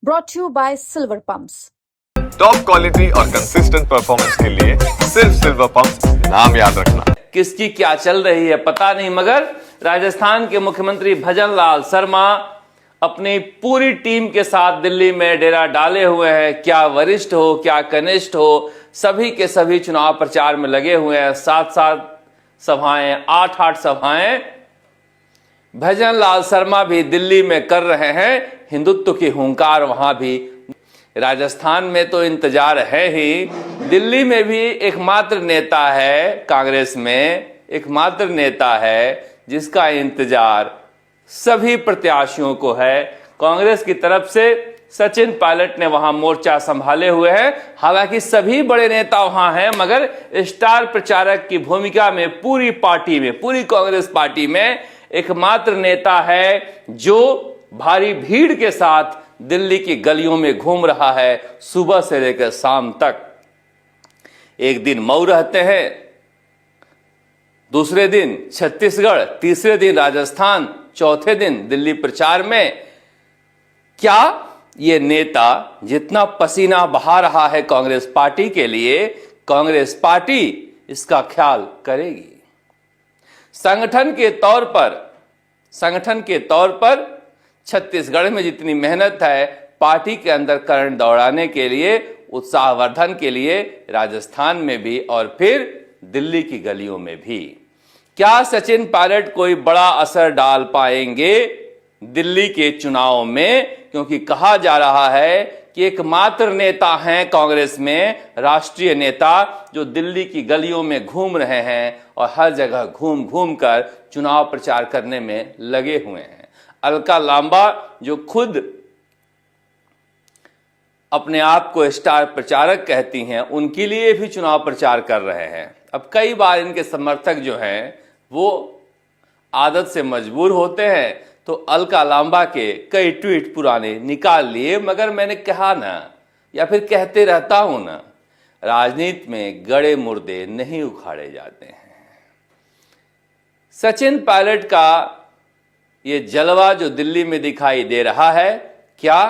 brought to you by Silver Pumps. Top quality और consistent performance के लिए सिर्फ सिल्वर पंप्स नाम याद रखना। किसकी क्या चल रही है पता नहीं, मगर राजस्थान के मुख्यमंत्री भजन लाल शर्मा अपनी पूरी टीम के साथ दिल्ली में डेरा डाले हुए हैं। क्या वरिष्ठ हो क्या कनिष्ठ हो, सभी के सभी चुनाव प्रचार में लगे हुए हैं। 7-7 सभाएं, 8-8 सभाएं भजन लाल शर्मा भी दिल्ली में कर रहे हैं। हिंदुत्व की हुंकार वहां भी। राजस्थान में तो इंतजार है ही, दिल्ली में भी एकमात्र नेता है, कांग्रेस में एकमात्र नेता है जिसका इंतजार सभी प्रत्याशियों को है। कांग्रेस की तरफ से सचिन पायलट ने वहां मोर्चा संभाले हुए हैं। हालांकि सभी बड़े नेता वहां हैं, मगर स्टार प्रचारक की भूमिका में पूरी पार्टी में, पूरी कांग्रेस पार्टी में एकमात्र नेता है जो भारी भीड़ के साथ दिल्ली की गलियों में घूम रहा है सुबह से लेकर शाम तक। एक दिन मऊ रहते हैं, दूसरे दिन छत्तीसगढ़, तीसरे दिन राजस्थान, चौथे दिन दिल्ली प्रचार में। क्या ये नेता जितना पसीना बहा रहा है कांग्रेस पार्टी के लिए, कांग्रेस पार्टी इसका ख्याल करेगी? संगठन के तौर पर छत्तीसगढ़ में जितनी मेहनत है पार्टी के अंदर करंट दौड़ाने के लिए, उत्साहवर्धन के लिए, राजस्थान में भी और फिर दिल्ली की गलियों में भी, क्या सचिन पायलट कोई बड़ा असर डाल पाएंगे दिल्ली के चुनाव में? क्योंकि कहा जा रहा है कि एकमात्र नेता हैं कांग्रेस में, राष्ट्रीय नेता, जो दिल्ली की गलियों में घूम रहे हैं और हर जगह घूम घूम कर चुनाव प्रचार करने में लगे हुए हैं। अलका लांबा, जो खुद अपने आप को स्टार प्रचारक कहती हैं, उनके लिए भी चुनाव प्रचार कर रहे हैं। अब कई बार इनके समर्थक जो हैं वो आदत से मजबूर होते हैं, तो अलका लांबा के कई ट्वीट पुराने निकाल लिए। मगर मैंने कहा ना, या फिर कहते रहता हूं ना, राजनीति में गड़े मुर्दे नहीं उखाड़े जाते हैं। सचिन पायलट का ये जलवा जो दिल्ली में दिखाई दे रहा है, क्या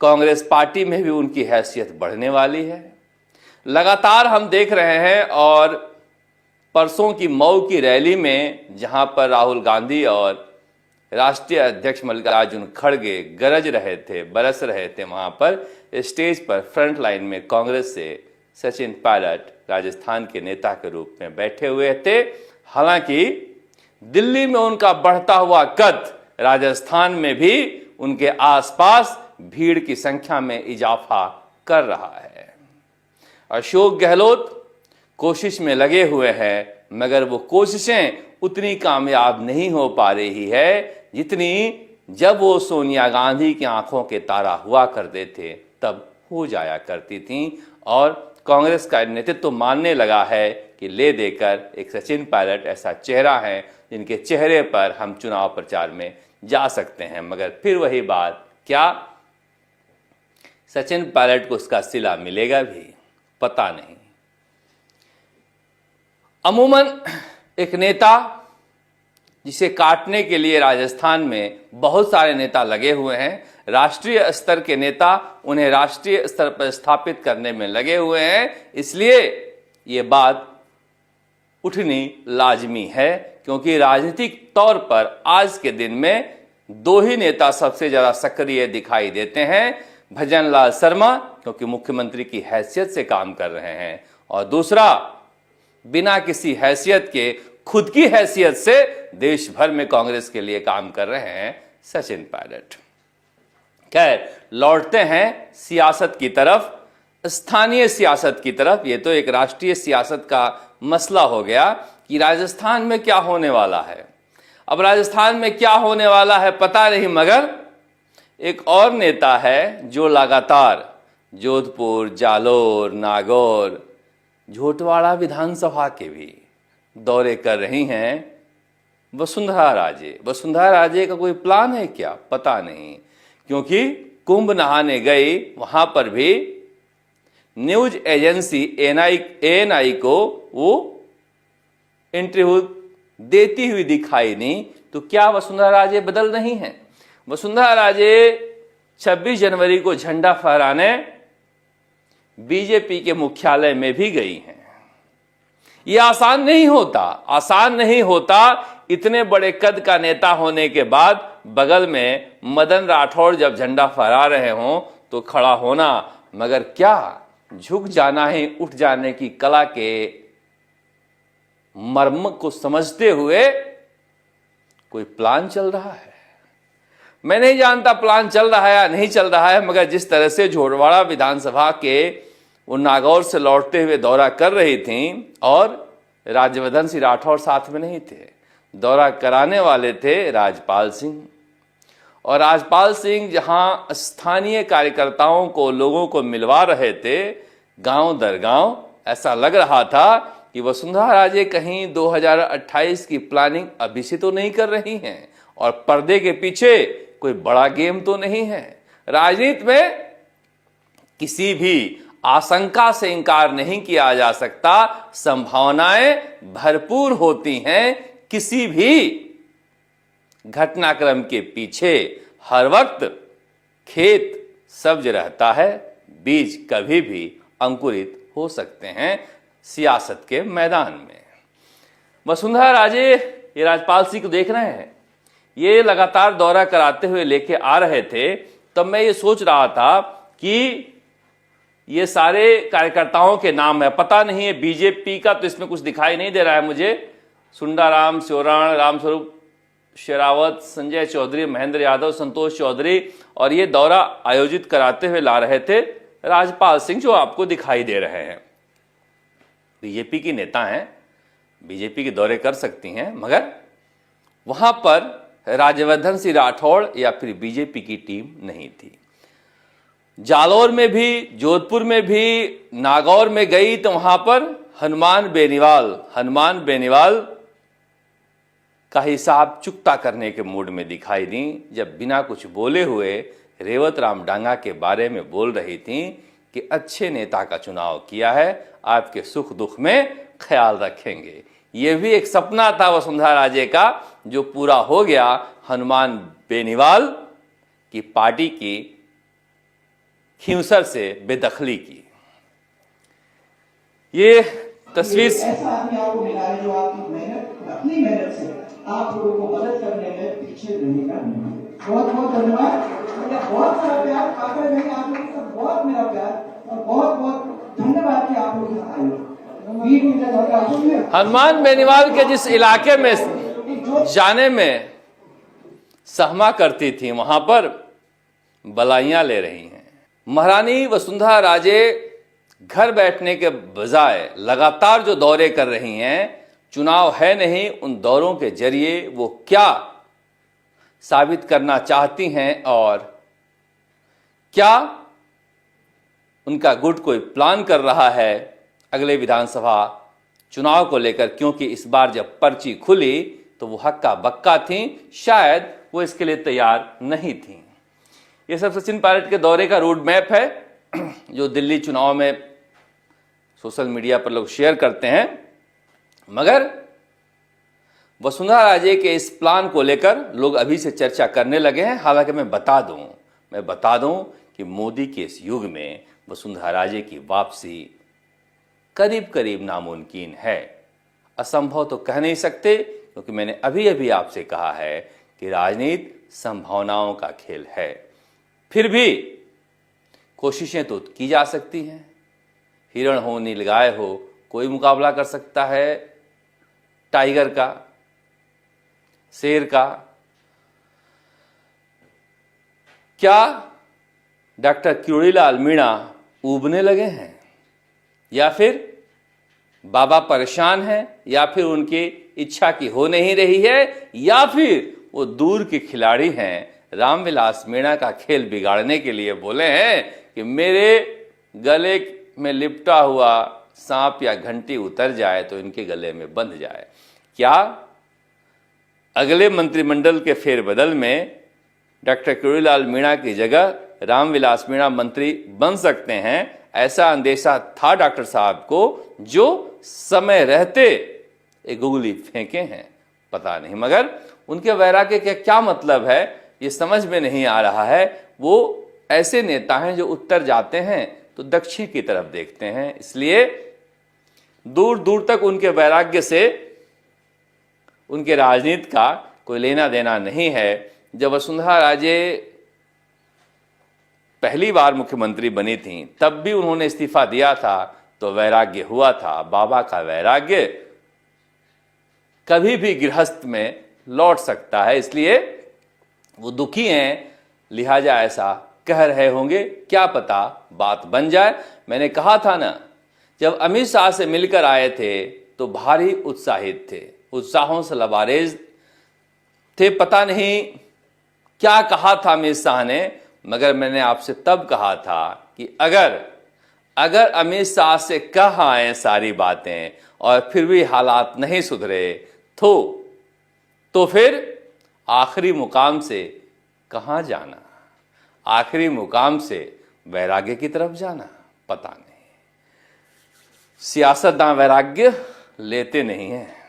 कांग्रेस पार्टी में भी उनकी हैसियत बढ़ने वाली है? लगातार हम देख रहे हैं, और परसों की मऊ की रैली में जहां पर राहुल गांधी और राष्ट्रीय अध्यक्ष मल्लिकार्जुन खड़गे गरज रहे थे, बरस रहे थे, वहां पर स्टेज पर फ्रंट लाइन में कांग्रेस से सचिन पायलट राजस्थान के नेता के रूप में बैठे हुए थे। हालांकि दिल्ली में उनका बढ़ता हुआ कद राजस्थान में भी उनके आसपास भीड़ की संख्या में इजाफा कर रहा है। अशोक गहलोत कोशिश में लगे हुए हैं, मगर वो कोशिशें उतनी कामयाब नहीं हो पा रही है जितनी जब वो सोनिया गांधी की आंखों के तारा हुआ करते थे तब हो जाया करती थी। और कांग्रेस का नेतृत्व तो मानने लगा है कि ले देकर एक सचिन पायलट ऐसा चेहरा है जिनके चेहरे पर हम चुनाव प्रचार में जा सकते हैं। मगर फिर वही बात, क्या सचिन पायलट को उसका सिला मिलेगा भी? पता नहीं। अमूमन एक नेता जिसे काटने के लिए राजस्थान में बहुत सारे नेता लगे हुए हैं, राष्ट्रीय स्तर के नेता उन्हें राष्ट्रीय स्तर पर स्थापित करने में लगे हुए हैं, इसलिए ये बात उठनी लाजमी है। क्योंकि राजनीतिक तौर पर आज के दिन में दो ही नेता सबसे ज्यादा सक्रिय दिखाई देते हैं, भजन लाल शर्मा क्योंकि मुख्यमंत्री की हैसियत से काम कर रहे हैं, और दूसरा बिना किसी हैसियत के, खुद की हैसियत से देश भर में कांग्रेस के लिए काम कर रहे हैं, सचिन पायलट। खैर, लौटते हैं सियासत की तरफ, स्थानीय सियासत की तरफ। ये तो एक राष्ट्रीय सियासत का मसला हो गया कि राजस्थान में क्या होने वाला है। अब राजस्थान में क्या होने वाला है पता नहीं, मगर एक और नेता है जो लगातार जोधपुर, जालोर, नागौर, झोटवाड़ा विधानसभा के भी दौरे कर रही हैं, वसुंधरा राजे। वसुंधरा राजे का कोई प्लान है क्या? पता नहीं, क्योंकि कुंभ नहाने गई, वहां पर भी न्यूज एजेंसी एएनआई को वो इंटरव्यू देती हुई दिखाई नहीं। तो क्या वसुंधरा राजे बदल रही हैं? वसुंधरा राजे 26 जनवरी को झंडा फहराने बीजेपी के मुख्यालय में भी गई हैं। यह आसान नहीं होता इतने बड़े कद का नेता होने के बाद बगल में मदन राठौड़ जब झंडा फहरा रहे हों तो खड़ा होना, मगर क्या झुक जाना ही उठ जाने की कला के मर्म को समझते हुए कोई प्लान चल रहा है। मैं नहीं जानता प्लान चल रहा है या नहीं चल रहा है, मगर जिस तरह से झोटवाड़ा विधानसभा के वो नागौर से लौटते हुए दौरा कर रही थी और राज्यवर्धन सिंह राठौड़ साथ में नहीं थे, दौरा कराने वाले थे राजपाल सिंह। और राजपाल सिंह जहां स्थानीय कार्यकर्ताओं को, लोगों को मिलवा रहे थे गांव दर गांव, ऐसा लग रहा था कि वसुंधरा राजे कहीं 2028 की प्लानिंग अभी से तो नहीं कर रही हैं और पर्दे के पीछे कोई बड़ा गेम तो नहीं है। राजनीति में किसी भी आशंका से इंकार नहीं किया जा सकता, संभावनाएं भरपूर होती हैं। किसी भी घटनाक्रम के पीछे हर वक्त खेत सब्ज रहता है, बीज कभी भी अंकुरित हो सकते हैं सियासत के मैदान में। वसुंधरा राजे ये राजपाल सिंह को देख रहे हैं, ये लगातार दौरा कराते हुए लेके आ रहे थे, तब मैं ये सोच रहा था कि ये सारे कार्यकर्ताओं के नाम है, पता नहीं है बीजेपी का तो इसमें कुछ दिखाई नहीं दे रहा है मुझे। सुंडाराम स्योराण, रामस्वरूप शेरावत, संजय चौधरी, महेंद्र यादव, संतोष चौधरी, और ये दौरा आयोजित कराते हुए ला रहे थे राजपाल सिंह, जो आपको दिखाई दे रहे हैं। बीजेपी की नेता हैं, बीजेपी के दौरे कर सकती हैं, मगर वहां पर राज्यवर्धन सिंह राठौड़ या फिर बीजेपी की टीम नहीं थी। जालौर में भी, जोधपुर में भी, नागौर में गई तो वहां पर हनुमान बेनीवाल का हिसाब चुकता करने के मूड में दिखाई दी, जब बिना कुछ बोले हुए रेवत राम डांगा के बारे में बोल रही थी कि अच्छे नेता का चुनाव किया है, आपके सुख दुख में ख्याल रखेंगे। यह भी एक सपना था वसुंधरा राजे का, जो पूरा हो गया हनुमान बेनीवाल की पार्टी की खिंवसर से बेदखली की। ये तस्वीर ऐसा आदमी आपको मिला है जो आपकी मेहनत, अपनी मेहनत से आप लोगों को मदद करने में पीछे रहेगा। बहुत बहुत धन्यवाद। मुझे बहुत सारा प्यार, काकर भाई आप लोगों का बहुत मेरा प्यार और बहुत बहुत धन्यवाद कि आप लोग आए। हनुमान बेनीवाल के जिस इलाके में जाने में सहमा करती थी, वहां पर बलाइयां ले रही हैं। महारानी वसुंधरा राजे घर बैठने के बजाय लगातार जो दौरे कर रही हैं, चुनाव है नहीं, उन दौरों के जरिए वो क्या साबित करना चाहती हैं और क्या उनका गुट कोई प्लान कर रहा है अगले विधानसभा चुनाव को लेकर, क्योंकि इस बार जब पर्ची खुली तो वो हक्का बक्का थी, शायद वो इसके लिए तैयार नहीं थी। ये सब सचिन पायलट के दौरे का रोड मैप है, जो दिल्ली चुनाव में सोशल मीडिया पर लोग शेयर करते हैं। मगर वसुंधरा राजे के इस प्लान को लेकर लोग अभी से चर्चा करने लगे हैं। हालांकि मैं बता दूं कि मोदी के इस युग में वसुंधरा राजे की वापसी करीब करीब नामुमकिन है। असंभव तो कह नहीं सकते, क्योंकि मैंने अभी आपसे कहा है कि राजनीति संभावनाओं का खेल है। फिर भी कोशिशें तो की जा सकती हैं। हिरण हो, नीलगाय हो, कोई मुकाबला कर सकता है टाइगर का, शेर का। क्या डॉक्टर किरोड़ीलाल मीणा ऊबने लगे हैं, या फिर बाबा परेशान हैं, या फिर उनकी इच्छा की हो नहीं रही है, या फिर वो दूर के खिलाड़ी हैं, रामविलास मीणा का खेल बिगाड़ने के लिए बोले हैं कि मेरे गले में लिपटा हुआ सांप या घंटी उतर जाए तो इनके गले में बंध जाए। क्या अगले मंत्रिमंडल के फेरबदल में डॉक्टर किरोड़ीलाल मीणा की जगह रामविलास मीणा मंत्री बन सकते हैं? ऐसा अंदेशा था डॉक्टर साहब को, जो समय रहते एक गुगली फेंके हैं, पता नहीं। मगर उनके वैराग्य के क्या मतलब है ये समझ में नहीं आ रहा है। वो ऐसे नेता हैं जो उत्तर जाते हैं तो दक्षिण की तरफ देखते हैं, इसलिए दूर दूर तक उनके वैराग्य से उनके राजनीति का कोई लेना देना नहीं है। जब वसुंधरा राजे पहली बार मुख्यमंत्री बनी थी तब भी उन्होंने इस्तीफा दिया था तो वैराग्य हुआ था। बाबा का वैराग्य कभी भी गृहस्थ में लौट सकता है, इसलिए वो दुखी हैं, लिहाजा ऐसा कह रहे होंगे, क्या पता बात बन जाए। मैंने कहा था ना, जब अमित शाह से मिलकर आए थे तो भारी उत्साहित थे, उत्साहों से लबारेज थे। पता नहीं क्या कहा था अमित शाह ने, मगर मैंने आपसे तब कहा था कि अगर अमित शाह से कह आए सारी बातें और फिर भी हालात नहीं सुधरे तो फिर आखिरी मुकाम से कहां जाना, आखिरी मुकाम से वैराग्य की तरफ जाना, पता नहीं। सियासतदान वैराग्य लेते नहीं हैं।